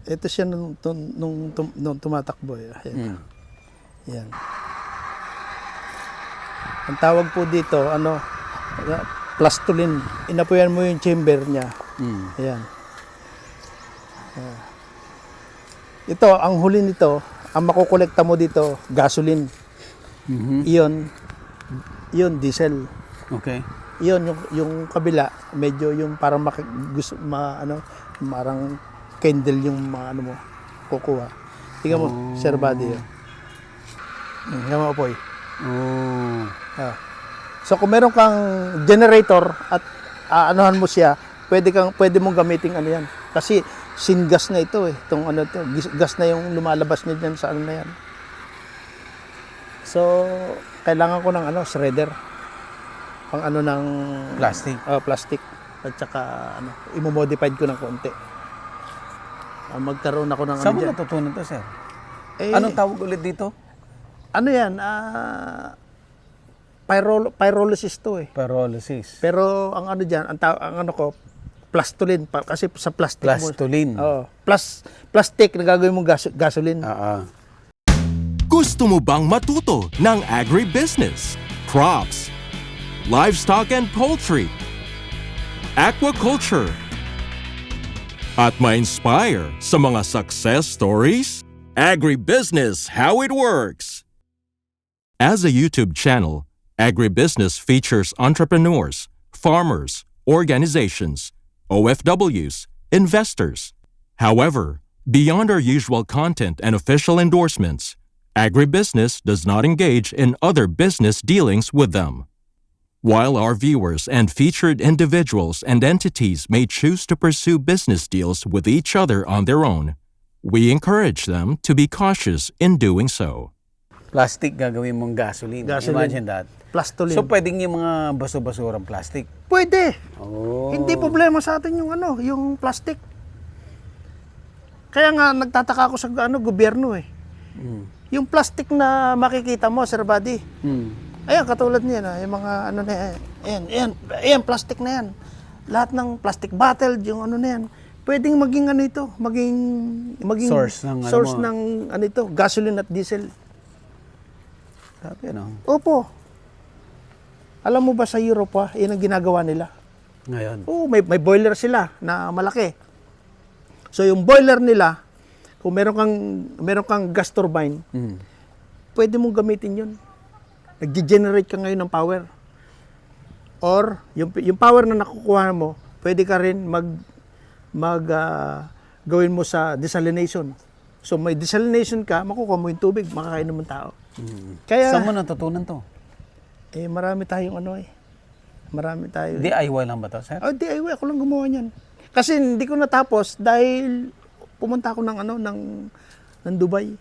Ito siya nung tumatakbo. Ayan. Yan. Ang tawag po dito, plastulin. Inapuyan mo yung chamber niya. Ayan. Ito, ang huli nito, ang makukolekta mo dito, gasoline. Iyon, diesel. Okay. Iyon, yung kabila, medyo yung parang parang candle yung mo, kukuha. Tingnan mo, Sir Buddy. Tingnan mo, Apoy. So kung meron kang generator at anuhan mo siya, pwede mong gamitin yan. Kasi syngas na ito eh. Itong gas na yung lumalabas niya diyan sa na yan. So kailangan ko ng shredder. Pang ng Plastic. Plastic. At saka i-modified ko ng konti. Magkaroon ako ng Saan mo natutunan to, sir? Anong tawag ulit dito? Yan? Pyrolysis to eh. Pyrolysis. Pero ang diyan, ang ko, plastulin kasi sa plastic Plastulin. mo. Plastic na gagawin mong gasoline. Gusto mo bang matuto ng agribusiness, crops, livestock and poultry, aquaculture, at ma-inspire sa mga success stories? Agribusiness, how it works! As a YouTube channel, Agribusiness features entrepreneurs, farmers, organizations, OFWs, investors. However, beyond our usual content and official endorsements, Agribusiness does not engage in other business dealings with them. While our viewers and featured individuals and entities may choose to pursue business deals with each other on their own, we encourage them to be cautious in doing so. Plastic gagawin mong gasoline. Imagine that. Plastulin. So pwedeng yung mga baso-basurang plastic? Pwede. Oh. Hindi problema sa atin yung plastic. Kaya nga nagtataka ako sa gobyerno eh. Yung plastic na makikita mo, Sir Buddy. Ayan, katulad niyan, yung mga na yan. Ayan, plastic na yan. Lahat ng plastic bottle, yung na yan. Pwedeng maging maging source ng gasoline at diesel. Sabi, Opo. Alam mo ba sa Europe, yan ang ginagawa nila? Ngayon? Oo, may boiler sila na malaki. So yung boiler nila, kung meron kang gas turbine, pwede mong gamitin yun. Nag-generate ka ngayon ng power. Or yung power na nakukuha mo, pwede ka rin gawin mo sa desalination. So may desalination ka, makukuha mo yung tubig, makakainom ng tao. Kaya, saan mo natutunan to? Marami tayong marami tayo. DIY lang ba to, sir? DIY, ako lang gumawa niyan. Kasi hindi ko natapos dahil pumunta ako ng Dubai.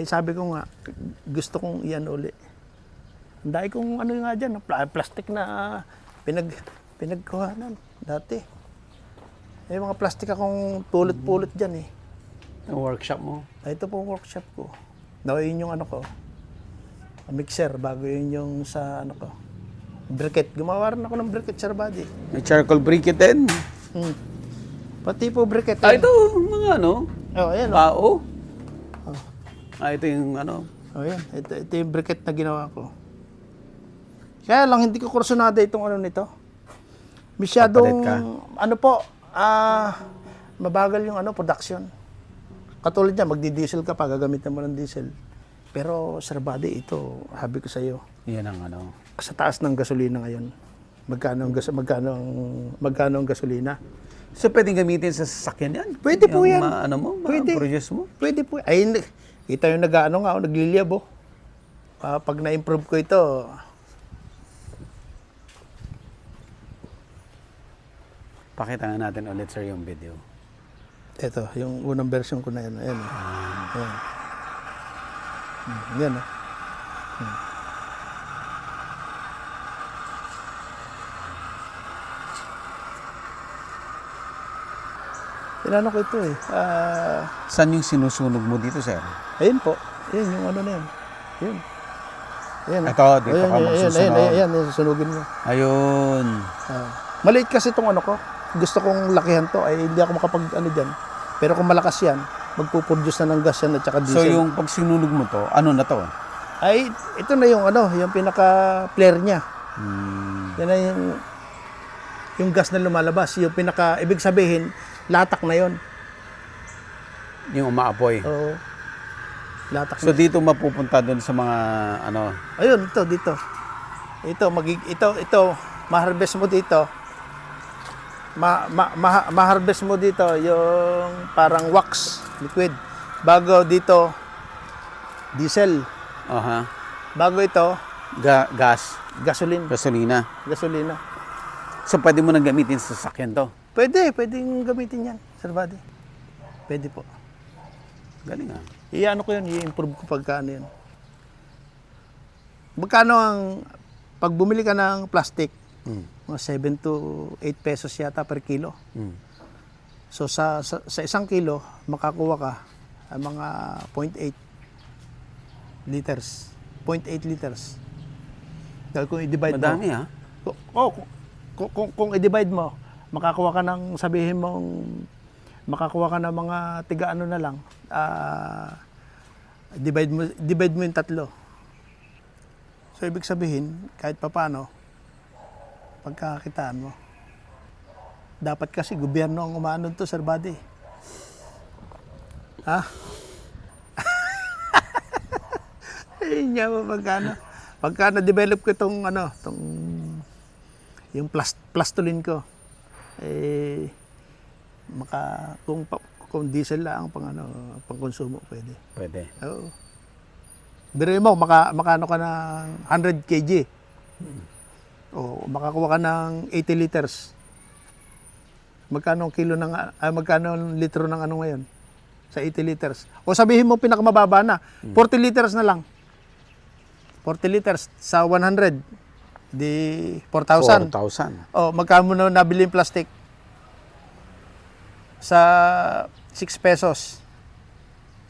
Sabi ko nga, gusto kong iyan uli. Dahil kung nga dyan, plastic na pinagkuhanan dati. May mga plastic akong pulot-pulot dyan eh. Yung workshop mo? Ito po workshop ko. Yun yung mixer, bago yun yung sa briquette. Gumawa rin ako ng briquette, Sir Buddy. May charcoal briquette din? Pati po briquette. Ito, mga ayan. Pao? Ito yung Ayan, ito yung briquette na ginawa ko. Kaya lang, hindi ko kursunada itong nito. Masyadong, mabagal yung production. Katulad niya, magdi-diesel ka pa, gagamitin mo ng diesel. Pero, Sir Buddy, ito, habi ko sa iyo. Yan ang Sa taas ng gasolina ngayon. Magkano ang gasolina? So, pwedeng gamitin sa sasakyan yan? Pwede po yan. Pwede. Produce mo? Pwede po. Ay, kita yung nagliliyab oh. Pag na-improve ko ito, pakita nga natin ulit, sir, yung video. ito, yung unang version ko na yan. Ayan. Ayan. Yan. Tinanong ko ito eh. Saan yung sinusunog mo dito, sir? Ayun po. Ayun, yung na yan. Ayun. Ayan. Ito, dito ka magsusunog. Ayan, sunugin mo. Ayun. Maliit kasi itong ko. Gusto kong lakihan to. Ay, hindi ako makapag dyan. Pero kung malakas yan, magpuproduce na ng gas yan at saka diesel. So yung pag sinunog mo to, ano na to? Ay, ito na yung yung pinaka-flare niya. Yan na yung gas na lumalabas. Yung ibig sabihin, latak na yon. Yung umaapoy. Oo. Latak So na. dito mapupunta doon sa mga ano, Ayun, dito. Ito, ma-harvest mo dito. Ma-harvest mo dito yung parang wax, liquid. Bago dito, diesel. aha, Bago ito, gas, gasoline. gasolina. Gasolina. So pwede mo nang gamitin sa sasakyan to. Pwedeng gamitin yan, Sir Buddy. Pwede po. Galing ah. Iano ko yun, i-improve ko pagkaano yun. Magkano pag bumili ka ng plastic, mga 7 to 8 pesos yata per kilo. So sa isang kilo, makakuha ka mga 0.8 liters. 0.8 liters. Dahil kung i-divide Madami mo, ah. kung i-divide mo, makakuha ka ng, sabihin mong, makakuha ka ng mga tiga ano na lang, divide mo yung tatlo. So, ibig sabihin, kahit papaano, pagkakakitaan mo. Dapat kasi gobyerno ang umano to, Sir Buddy. Ha? Ayun nga po, pagka na-develop ko itong yung plastulin ko, kung diesel lang pang konsumo, pwede. Pwede. Oo. Biruin mo, makano ka ng 100 kg. O makakuha ka ng 80 liters. Magkano litro ng ano ngayon? Sa 80 liters. O sabihin mo pinakamababa na, 40 liters na lang. 40 liters sa 100, di 4,000. 4,000. O magkano mo na nabili yung plastic? Sa 6 pesos.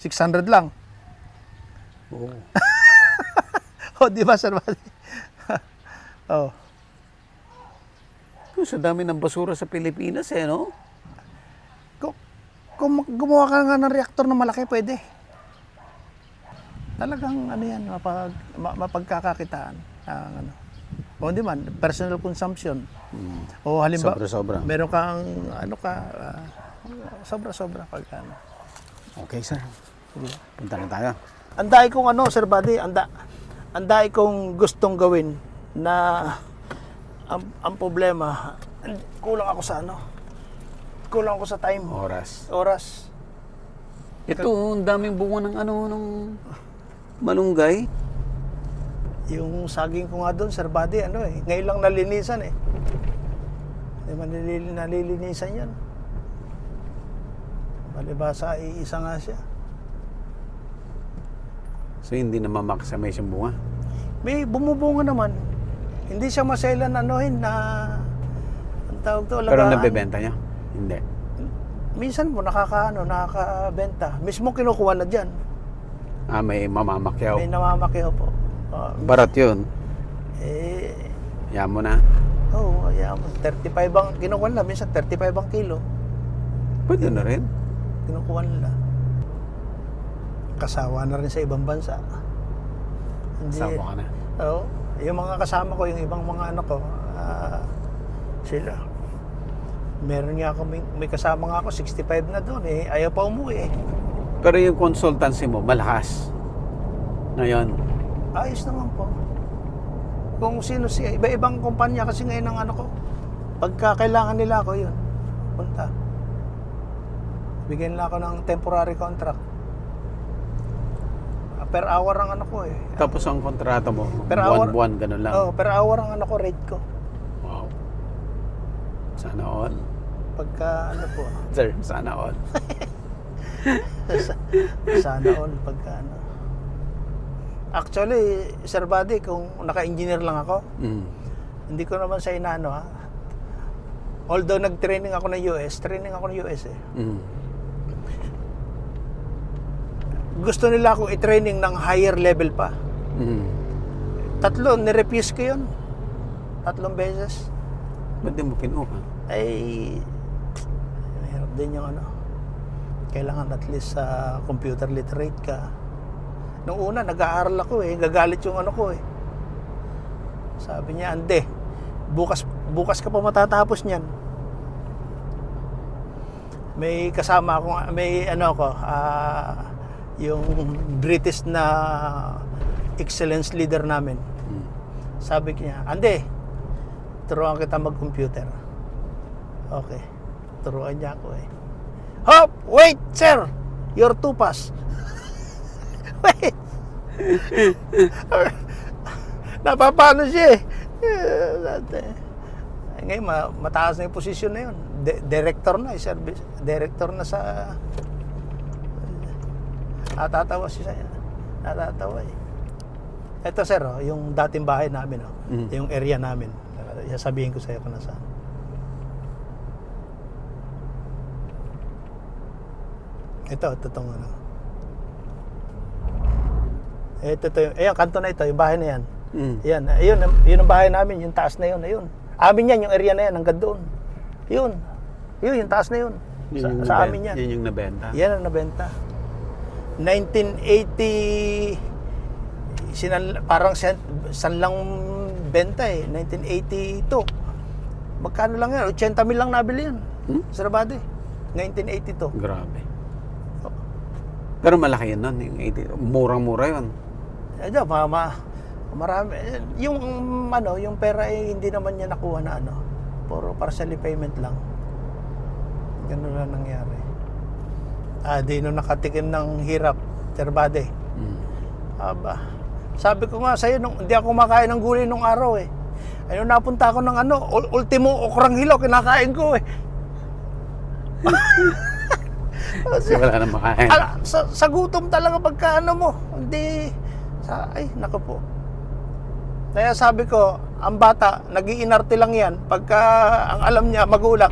600 lang. Oo. O, di ba, Sir Buddy? Oh. Sa dami ng basura sa Pilipinas no? Kung gumawa ka nga ng reaktor na malaki, pwede. Talagang yan, mapagkakakitaan. O hindi man, personal consumption. O halimbawa, Sobra-sobra. meron kang, sobra-sobra pagka Okay, sir. Punta na tayo. Anday kong Sir Buddy, anday kong gustong gawin na ang problema, kulang ako sa time. Oras. Ito, ang daming bunga ng malunggay. Yung saging ko nga doon, Sir Buddy, ngayon lang nalinisan eh. Hindi man nalilinisan yan. Palibasa, iisa nga siya. So, hindi na mamaksamay siyang bunga. May bumubunga naman. Hindi siya maselan na ang tawag to, Pero alagaan. nabebenta niya? Hindi. Minsan po nakakabenta. Mismo kinukuha na dyan. May mamamakyaw. May namamakyaw po. Barat yun. Yan mo na. Oo, 35 ang kinukuha nila. Minsan 35 ang kilo. Pwede na rin. Kinukuha nila. Kasawa na rin sa ibang bansa. Sawa ka na. Oo. Yung mga kasama ko, yung ibang mga anak ko, sila. Meron nga ako, may kasama nga ako, 65 na doon ayaw pa umuwi Pero yung consultancy mo, malakas. Ngayon. Ayos naman po. Kung sino siya, iba-ibang kumpanya kasi ngayon ang ko, pagka kailangan nila ako, yun, punta. Bigyan nila ako ng temporary contract. Per hour ang ko Tapos ang kontrata mo, Per hour? buwan-buwan, ganun lang. Per hour ang ko, rate ko. Wow. Sana all. Pagka po. Sir, sana all. Sana all pagka Actually, Sir Buddy, kung naka-engineer lang ako, hindi ko naman sa inaano Although nag-training ako ng US Gusto nila akong i-training ng higher level pa. 3, nirefuse ko yun. 3 beses. Ba't di mo kinuha? Ay, mahirap din yung Kailangan at least computer literate ka. Nung una, nag-aaral ako gagalit yung ano ko Sabi niya, ande, bukas ka pa matatapos niyan. May kasama ako, yung British na excellence leader namin. Sabi niya, ande, turuan kita mag-computer. Okay, turuan niya ako Hop! Wait, sir! You're too fast. Wait! Napapano siya Ngayon, mataas na yung posisyon na yun. Director na, service. Director na sa... Natatawa siya. Natatawa Ito sir, yung dating bahay namin, yung area namin. Sasabihin ko sa'yo kung nasaan. Ito itong ano. Ayan, kanto na ito, yung bahay na yan. Yan, yun ang bahay namin, yung taas na yun, ayun. Amin yan, yung area na yan, hanggang doon. Yun, yung taas na yun. Sa amin yan. Yun yung nabenta? Yan ang nabenta. 1980, parang sanlang benta 1982. Magkano lang yan? 80 mil lang nabili yan. Sa Rabade. 1982. Grabe. Pero malaki yun nun, yung 80. Murang-mura yun. Marami. Yung pera hindi naman niya nakuha na puro partially payment lang. Ganun lang nangyari. Di nung nakatikim ng hirap, Terbade. Aba. Sabi ko nga sa'yo, hindi ako kumakain ng gulay nung araw Ayun, napunta ako ng ultimo okrang hilaw, kinakain ko Kasi wala nang makain. Sa gutom talaga pagka mo. Hindi. Ay, naku po. Kaya sabi ko, ang bata, nag-iinarte lang yan. Pagka ang alam niya, magulang,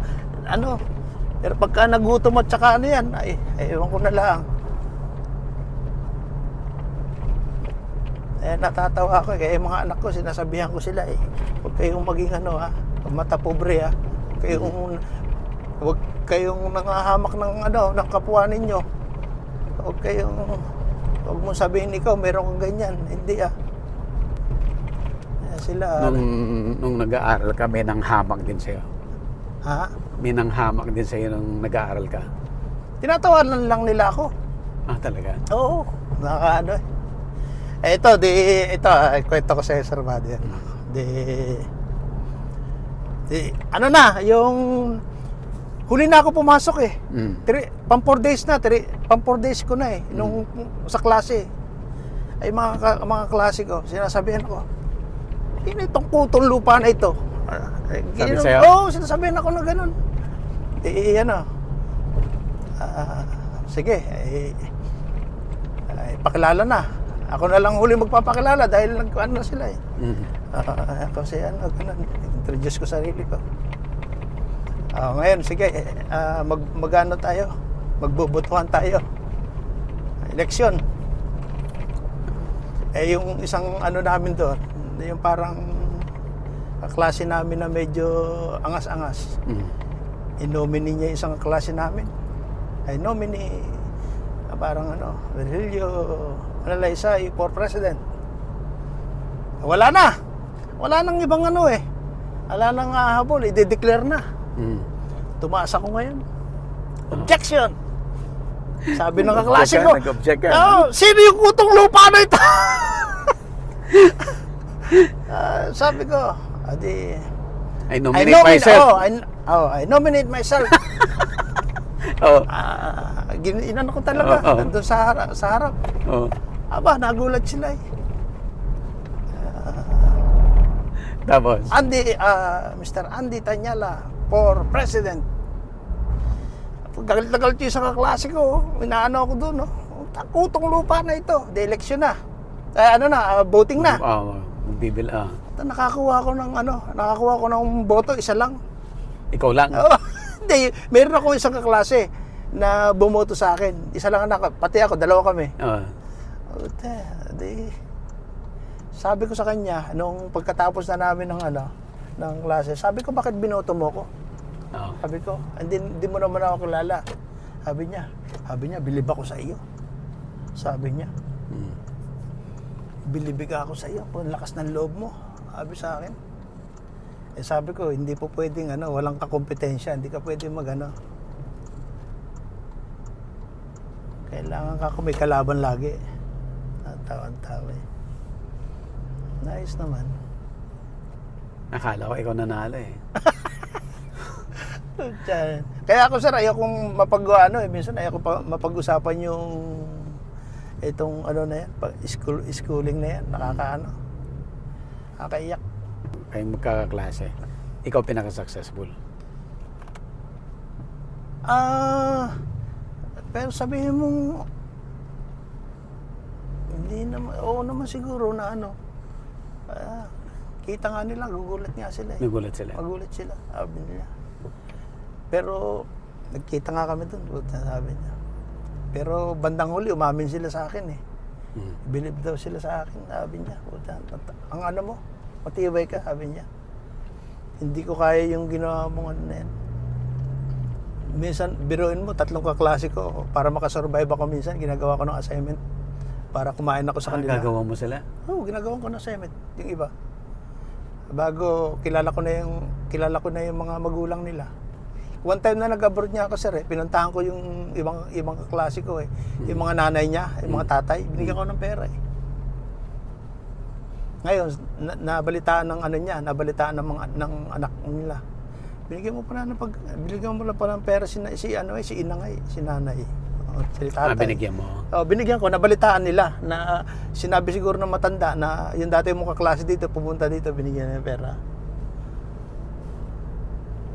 pero pagka nagutom at saka yan, ewan ko na lang. Natatawa ako kaya yung mga anak ko, sinasabihan ko sila huwag kayong maging mata pobre huwag kayong nangahamak ng kapwa ninyo. Huwag mong sabihin ikaw, meron kang ganyan. Hindi Sila... Nung nag-aaral ka, may nanghamak din sa'yo? Ha? May nanghamak din sa'yo nung nag-aaral ka? Tinatawanan lang nila ako. Talaga? Oo. Ito, kwento ko sa'yo, Sir Buddy. Yung huli na ako pumasok pang 4 days na, pang 4 days ko na nung sa klase. Ay mga klase ko, sinasabihan ko, itong putong lupa na ito. Sabi sa'yo? Oo, sinasabihan ako na ganun. Sige, pakilala na. Ako na lang huli magpapakilala dahil na sila Kasi ganun, introduce ko sarili ko. Ngayon, sige, magano tayo? Magbubutuhan tayo. Eleksyon. Yung isang namin doon, yung parang klase namin na medyo angas-angas. I-nominee niya isang klase namin. Ay nominee, parang Virgilio Analaysa for president. Wala na. Wala nang ibang Wala nang habol, i-declare na. Tumaas ako ngayon. Objection! Sabi ng kaklase ko, nag-object ka. sino yung kutong lupa na ito? Sabi ko, I nominate myself. I nominate myself. Inano ko talaga. Nandun sa harap. Aba, nagulat sila Tapos? Mr. Andy Tanyala for president. Galit na galit yung isang kaklase ko. Inaano ako doon. Kutong lupa na ito. De-election na. Voting na. Bibil. Nakakuha ko ng boto, isa lang. Ikaw lang? Hindi, meron ako isang kaklase na bumoto sa akin. Isa lang pati ako, dalawa kami. Sabi ko sa kanya, nung pagkatapos na namin ng klase, sabi ko, bakit binoto mo ko? Sabi ko, hindi mo naman ako kilala. Sabi niya, bilib ako sa iyo. Sabi niya, bilibig ako sa iyo, ang lakas ng loob mo. Sabi sa akin. Sabi ko, hindi po pwedeng walang kakompetensya, hindi ka pwedeng kailangan ka may kalaban lagi. Tawa-tawa eh. Nice naman. Akala ko ikaw nanalo eh. Kaya ako sir, ayaw kong minsan ayaw ko mapag-usapan yung itong na yan, schooling na yan, nakakaiyak. Kayong magkakaklase. Ikaw pinaka-successful. Pero sabihin mong hindi naman, oo naman siguro na kita nga nila, gugulat nga sila eh. Nagulat sila. Magulat sila, sabi nila. Pero nagkita nga kami doon, sabi niya. Pero bandang huli, umamin sila sa akin eh. Believe daw sila sa akin, sabi niya. Ang mo, matibay ka, sabi niya. Hindi ko kaya yung ginawa mong na yan. Minsan, biruin mo, 3 kaklase ko. Para makasurvive ako minsan, ginagawa ko ng assignment. Para kumain ako sa kanila. Gagawa mo sila? Oo, ginagawa ko ng assignment, yung iba. Bago, kilala ko na yung mga magulang nila. One time na nag-abroad niya ako, sir, pinuntahan ko yung ibang kaklase ko eh. Yung mga nanay niya, yung mga tatay, binigyan ko ng pera eh. Ngayon, nabalitaan ng ng anak nila. Binigyan mo na pala ng pera si inangay, si nanay. Si tatay. Binigyan mo? Binigyan ko, nabalitaan nila na sinabi siguro ng matanda na yung dati mong kaklase dito, pupunta dito, binigyan ng pera.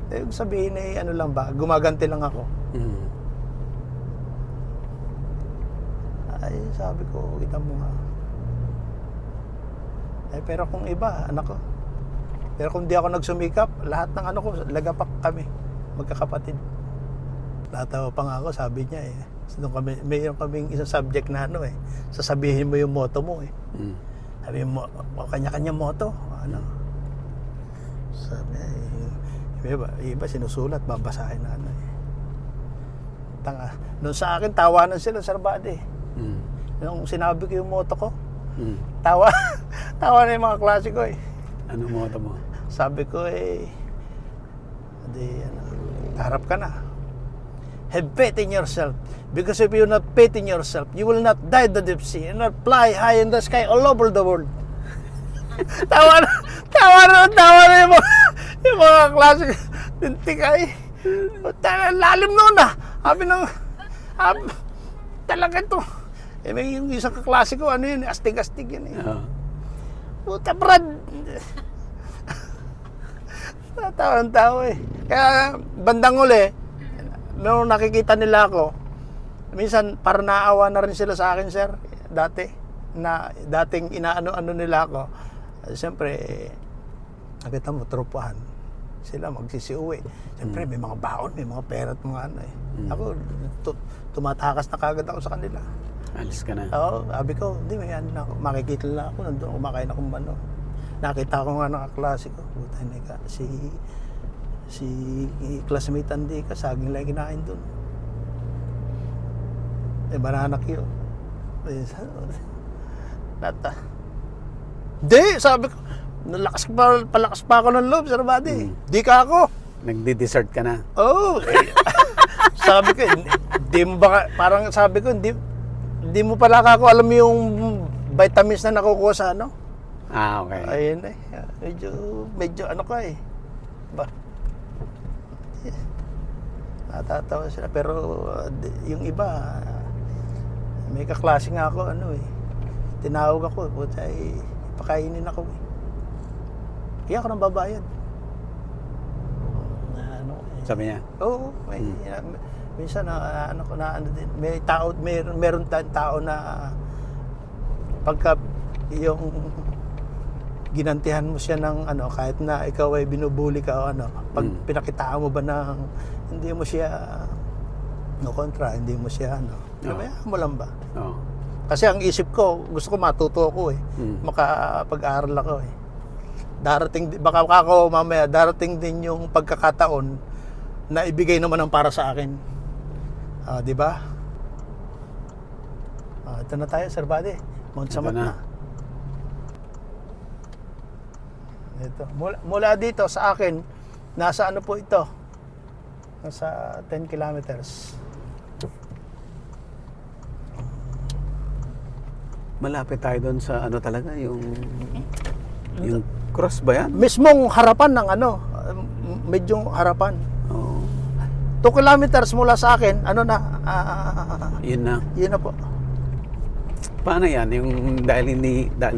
Yung sabihin lang ba, gumaganti lang ako. Ay, sabi ko, kita mo nga. Pero kung iba, anak ko. Pero kung di ako nagsumikap, lahat ng ko, lagapak kami, magkakapatid. Tatawa pa nga ako, sabi niya eh. So, mayroon kaming isang subject na sasabihin mo yung motto mo eh. Sabi mo, kanya-kanya motto. Sabi iba sinusulat, babasahin na Tanga. Noon sa akin, tawanan sila, Sir Buddy. Nung sinabi ko yung motto ko, tawa na yung mga klase ko eh. Ano motto mo? Sabi ko harap ka na. Have faith in yourself. Because if you're not faith in yourself, you will not die the deep sea and not fly high in the sky all over the world. tawa na yung mga klase. Tintik ay. Lalim noon ah. Talaga ito. May yung isang kaklase ko, astig-astig yan eh. Puta Brad. Tawa eh. Kaya bandang uli, nung nakikita nila ako, minsan para naawa na rin sila sa akin, sir, dating inaano-ano nila ako. Siyempre, nakita mo, tropahan. Sila magsisiuwi. Siyempre, may mga baon, may mga pera at mga eh. Ako, tumatakas na kagad ako sa kanila. Alis ka na? Oo, sabi ko, hindi, may na ako. Makikita lang ako, nandun, kumakain akong Nakita ko nga ng kaklase ko. Buta ka, si classmate Andy ka, saging lang kinain doon. Banana Q. Di, sabi ko, palakas pa ako ng loob, Sir Buddy. Di ka ako. Nagdi-dessert ka na? Oo. Sabi ko, di mo ba, parang sabi ko, di mo pala ako alam yung vitamins na nakukuha sa okay. Ayun eh. Medyo ka eh. Natatawa sila. Pero yung iba, may kaklase nga ako, tinawag ako, pakainin ako eh. Kaya ako nang babayad. Sabi niya? Oo. Minsan meron tao na pagka yung ginantihan mo siya ng kahit na ikaw ay binubuli ka o pag pinakitaan mo ba ng hindi mo siya kontra, hindi mo siya mo lang ba? Kasi ang isip ko, gusto ko matuto ako eh. Makapag-aral ako eh. Baka ako mamaya, darating din yung pagkakataon na ibigay naman ang para sa akin. Di ba? Ito na tayo, Sir Buddy. Mount Samat na. na. Ito. Mula dito sa akin, nasa ano po ito? Nasa 10 kilometers. Malapit tayo doon sa ano talaga, yung cross ba yan? Mismong harapan ng ano, medyo harapan. Oo. 2 kilometers mula sa akin, ano na, Yun na. yun na po. Paano yan? Yung dahil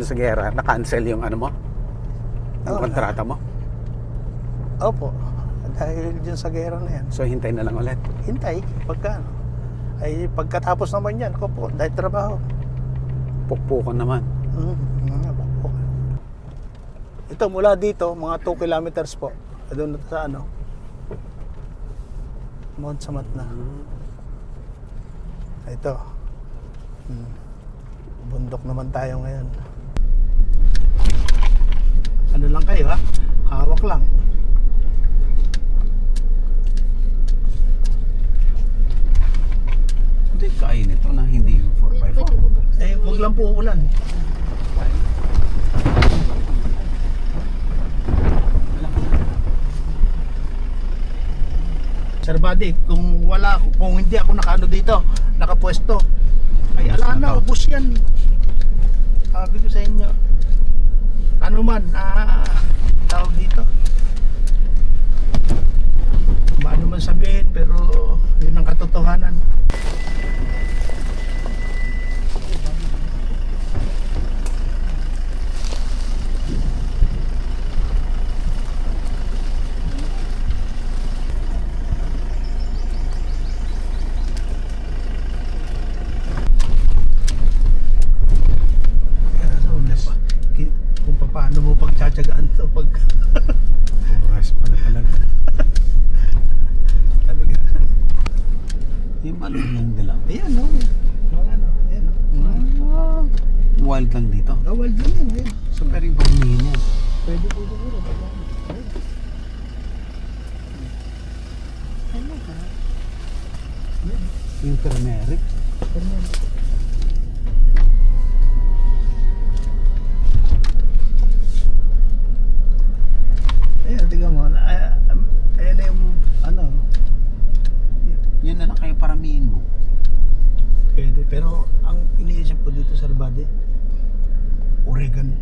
sa gera, na-cancel yung ano mo? Yung kontrata mo? Opo. Dahil dyan sa gera na yan. So, hintay na lang ulit. Hintay, pagka ano. Ay, pagkatapos naman yan, ako po, dahil trabaho. Pukpukan naman. Ito, mula dito, mga 2 kilometers po. Doon sa ano, Mount Samat na. Ito. Bundok naman tayo ngayon. Ano lang kayo, ha? Hawak lang. Hindi kain ito na hindi yung 4x4. Wag lang po ulan. Sir Buddy, kung hindi ako nakaano dito, nakapwesto, ay ala na, ubos yan. Sabi ko sa inyo, ano man, tawag dito. Maano man sabihin, pero yun ang katotohanan. Kung paano mo pagtsatsagaan to pag Oras pa na talaga. talaga. Yung malong yung dilaw. Ayan no. Mga ano, ayan no. Wild lang dito. Wild din yan, ayan. So, pero yung pagmingin yan. Pwede po siguro. Yung turmeric. Ayan, tignan mo. Ayan na yung ano. Yun na lang kayo paramihin mo. Pwede, pero ang iniisip ko dito, Sir Buddy, oregano.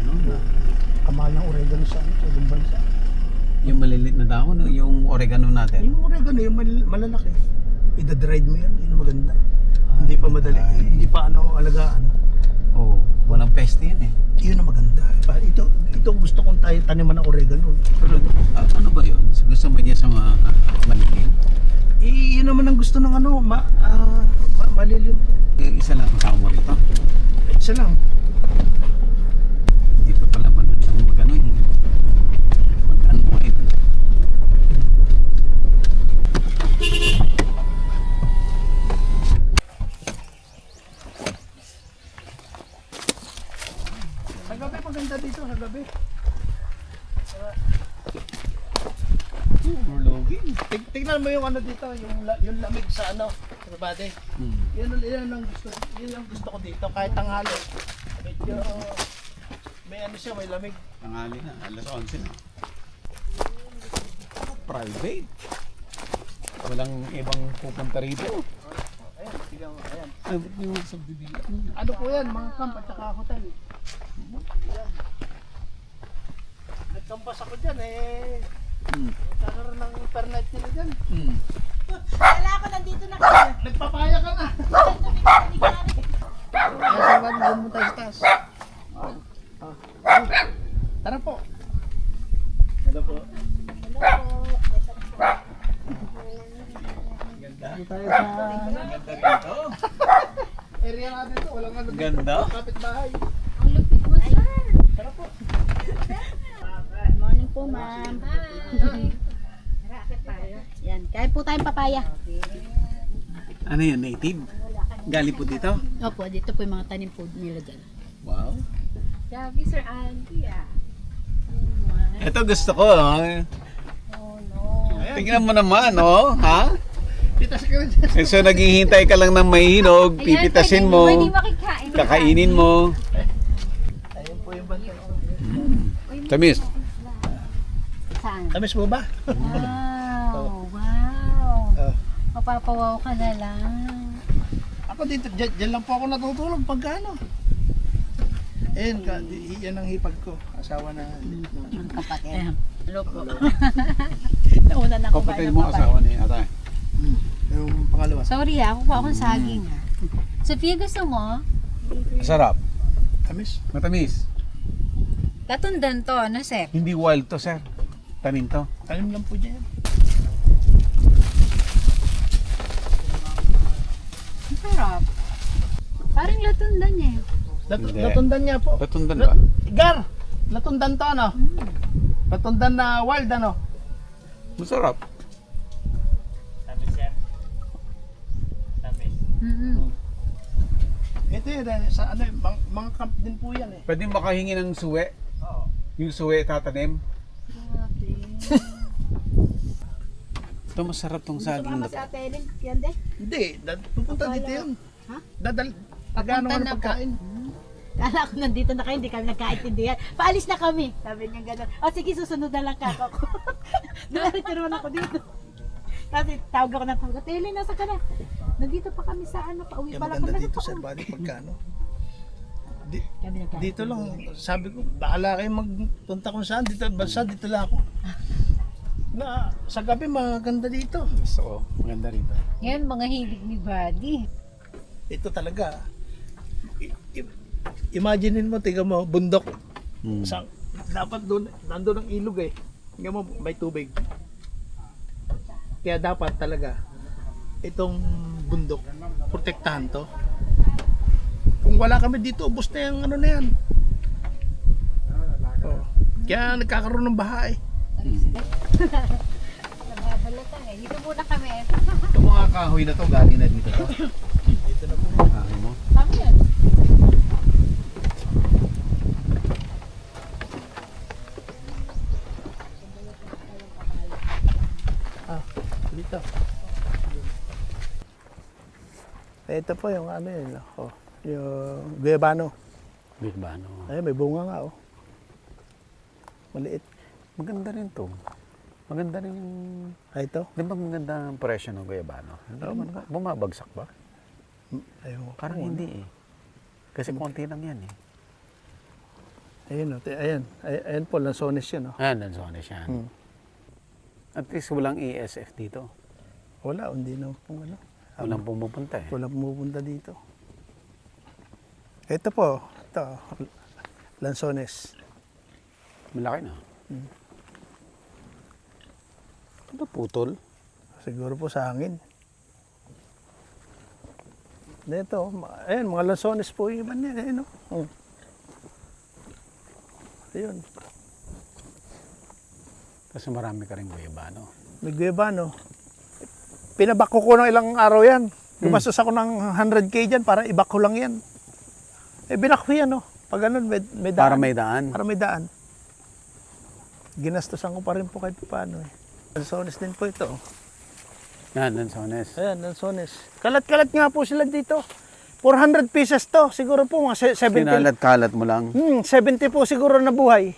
Ano na? Kamahal ng oregano sa ibang bansa. Yung malilit na dahon, no? Yung oregano natin. Yung oregano, yung malalaki. Ida-dried mo yan, yun maganda. Hindi pa madali, hindi pa ano alagaan. Oo, walang peste yan eh. Yun ang maganda. Ito gusto kong tayo taniman ng oregano. Pero ano ba yun? Gusto mo niya sa mga malilim? Yun naman ang gusto ng ano, malilim. Isa lang ang tao mo rito. Isa lang. Dito pala man ang mag-ano eh. Mag-ano mo ito. Sa gabi maganda dito, sa gabi. Urlogin. Tignan mo yung ano dito, yung lamig sa ano, sa body. Yun ang gusto ko dito, kahit tanghali. Medyo, may ano siya, may lamig. Tanghali na, alas 11 na. Private. Walang ibang pupunta rito. Ayan, tignan mo, ayan. Ay, ba't yung subdivision? Ano po yan, mga camp at saka hotel. Ayan. Nagkampas ako dyan sana rin ng per night nila dyan. Kala ko nandito na kayo. Nagpapaya ka na. Kaya sa mga doon mo tayo sa taas. Tara po. Hello po. Ganda. Dito tayo sa Ganda dito. area natin to. Walang ano. Ganda. Kapit bahay. Ang lupit mo, sir. Tara po. Good morning po, ma'am. Yan, kain po tayong papaya. Ano yan, native? Galing po dito? Opo, dito po yung mga tanim po nila dyan. Wow. Sabi, Sir Andy, Ito gusto ko. Oh, no. Tingnan mo naman, oh. Ha? Pitas ka rin dyan. So naghihintay ka lang ng mahinog, pipitasin mo, Pwede makikain. kakainin mo. Ayun po yung bantay. Tamis. Saan? Tamis mo ba? Wow. Wow. Oh. Mapapawaw ka na lang. Ako dito, dyan lang po ako natutulog pagka ano. Ayun, yan ang hipag ko. Asawa na. Ang kapatid. Hello po. Nauna na kumain Kapatid ng mo papaya. asawa ni ata. Yung pangalawa. Sorry ha, kukuha akong saging ha. Sophia, gusto mo? Sarap. Tamis. Matamis. Latundan to, ano sir? Hindi wild to, sir. Tanim to. Tanim lang po dyan. Ang sarap. Parang latundan eh. Hindi. Latundan niya po. Latundan ba? Gar! Latundan to ano? Latundan na wild ano? Masarap. Mm-hmm. Ito yun, sa ano, mga camp din po yan eh. Pwede makahingi ng suwe. Yung suwe tatanim. Ito masarap tong saging na to. Atelin, yan de. Hindi, pupunta dito yan. Ha? Pagkano Papunta ka na na pagkain? Kala ko nandito na kayo, hindi kami nagkaintindihan. Paalis na kami. Sabi niya gano'n. O sige, susunod na lang kako ko. Diretso naman ako dito. Kasi tawag ako ng tawag. Tele, nasa ka na? Nandito pa kami sa ano, pauwi Kaya pala maganda kami. dito sa body pagkano. Kami nagkain. Dito lang, sabi ko, bahala kayo magpunta kung saan. Dito, basta dito lang ako. Na, sa gabi maganda dito. Gusto ko. Maganda rito. Yan, mga hilig ni Buddy. Ito talaga. Imaginein mo, tiga mo, bundok. Sa, dapat doon, nandun ang ilog eh. Tingnan mo, may tubig. Kaya dapat talaga, itong bundok, protektahan to. Kung wala kami dito, ubos na yung ano na yan. Oh. Kaya nagkakaroon ng baha eh. Nababalatan eh. Dito muna kami. Itong mga kahoy na to, galing na dito to. Dito na po. Kahoy mo. Kami yan. Dito. Ito po yung ano yun. Oh, yung guyabano. Big ba, no? Ay, may bunga nga oh. Maliit. Maganda rin to. Maganda rin yung... Ay, ito. Di ba maganda ang presyo ng guyabano? Hindi naman ba? Bumabagsak ba? Ayun. Parang hindi eh. Kasi konti lang yan eh. Ayun, oh. Ayan. Ayan po, lansones yun. Oh. Ayan, lansones yan. At least walang ESF dito. Wala, hindi na po ano. Walang pumupunta eh. Wala pumupunta dito. Ito po, ito, lansones. Malaki na. Ano putol? Siguro po sa hangin. Dito, ayan, mga lansones po yung iba niya. Ayun, oh. Ayun. Kasi marami ka rin guyabano. May guyabano. Pinabako ko ng ilang araw yan. Gumastos ako ng 100K dyan para ibako lang yan. Eh, binako yan, oh. Pag ganun, may daan. Para may daan. Para may daan. Ginastosan ko pa rin po kahit paano eh. Lansones din po ito. Oh. Yan, lansones. Ayan, lansones. Kalat-kalat nga po sila dito. 400 pieces to. Siguro po mga 70. Kinalat-kalat mo lang. 70 po siguro na buhay.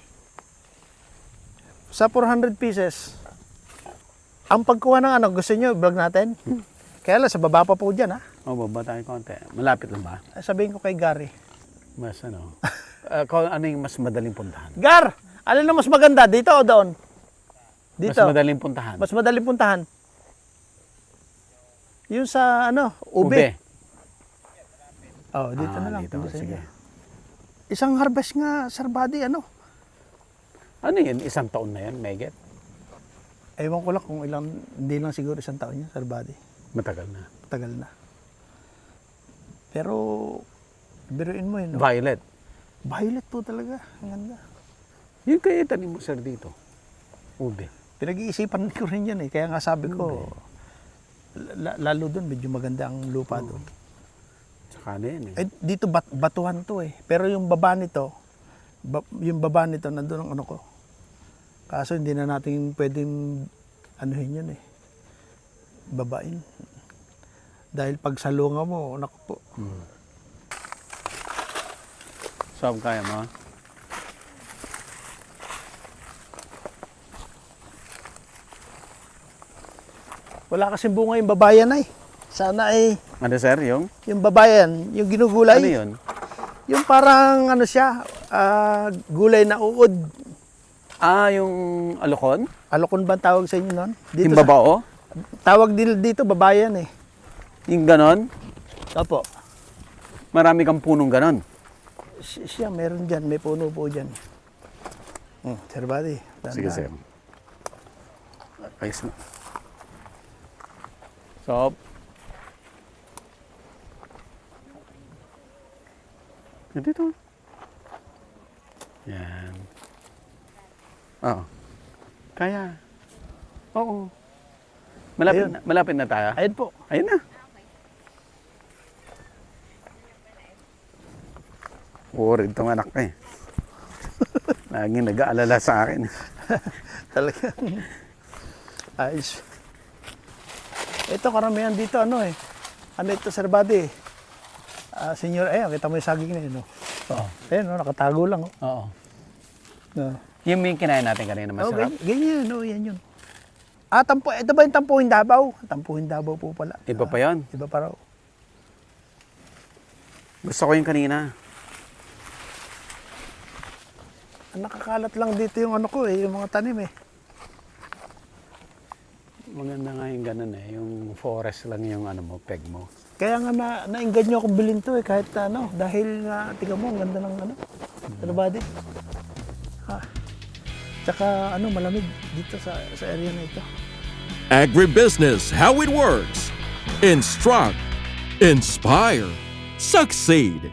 Sa 400 pieces. Ang pagkuha ng ano, gusto nyo, vlog natin? Kaya lang, sa baba pa po dyan, ha? O, baba tayo konti. Malapit lang ba? Sabihin ko kay Gary. Mas ano? Ano yung mas madaling puntahan? Gar! Alin na mas maganda? Dito o doon? Dito. Mas madaling puntahan? Mas madaling puntahan. Yung sa ano, ube. Oh, dito na lang. Dito. Dito sa Sige. inyo. Isang harvest nga, Sir Buddy, ano? Ano yun? Isang taon na yan, Meget? Ewan ko lang kung ilang, hindi lang siguro isang taon yan, Sir Buddy. Matagal na. Tagal na. Pero, biruin mo yun. No? Violet. Violet po talaga. Ang ganda. Yun kayo tanim mo, sir, dito. Ube. Pinag-iisipan ko rin yan eh. Kaya nga sabi ko, lalo doon, medyo maganda ang lupa doon. Tsaka na yan eh. Eh, dito batuhan to eh. Pero yung baba nito, nandun ang ano ko. Kaso hindi na natin pwedeng anuhin yun eh. Babain. Dahil pag salunga mo, naku po. Saan kaya mo? Wala kasing bunga yung babayan ay. Sana ay Ano sir, yung? yung babayan, yung ginugulay. Ano yun? Yung parang ano siya, gulay na uod. Ah, yung alokon? Alokon ba ang tawag sa inyo noon? Dito Yung babao? tawag dito babayan eh. Yung ganon? Opo. Marami kang punong ganon. Siya meron dyan, may puno po dyan. Sir Buddy. Sige sir. Ayos na. So, dito. Yan. Oo. Kaya. Oo. Malapit Ayun. na, malapit na tayo. Ayun po. Ayun na. Worried tong anak ko eh. Laging nag-aalala sa akin. Talagang ayos. Ito karamihan dito ano eh. Ano ito Sir Buddy? Senior, ayun, kita mo yung saging na yun. No? Oo. Ayun, no, nakatago lang. Oh. Oo. No. Yung may kinain natin kanina masarap. Ganyan, no, yan yun. Ito ba yung Tampuhin Davao? Tampuhin Davao po pala. Iba pa yon. Iba pa raw. Gusto ko yung kanina. Nakakalat lang dito yung ano ko eh, yung mga tanim eh. Maganda nga yung ganun eh. Yung forest lang yung ano mo, peg mo. Kaya nga nainganyo akong bilhin to eh, kahit ano, dahil nga, tingnan mo, ang ganda ng ano, Sir Buddy. Tsaka ano, malamig dito sa area na ito. Agribusiness, how it works. Instruct, inspire, succeed.